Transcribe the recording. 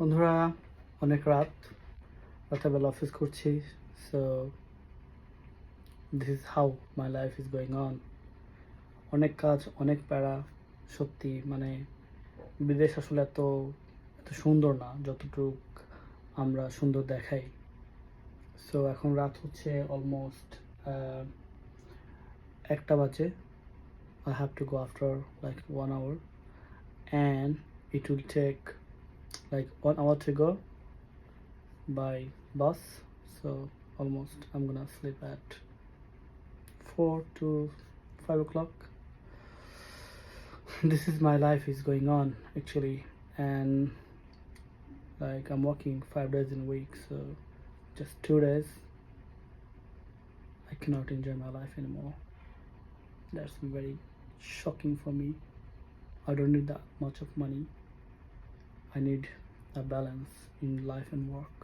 বন্ধুরা, অনেক রাতেবেলা অফিস করছি। So this is how my life is going on. অনেক কাজ, অনেক প্যারা। সত্যি মানে বিদেশ আসলে এত এত সুন্দর না যতটুক আমরা সুন্দর দেখাই। সো এখন রাত হচ্ছে অলমোস্ট 1টা বাজে। I have to go after like 1 hour, and it will take like 1 hour to go by bus. So almost I'm gonna sleep at 4 to 5 o'clock. This is my life is going on actually, and like I'm working 5 days in a week, so just 2 days I cannot enjoy my life anymore. That's very shocking for me. I don't need that much of money. I need a balance in life and work.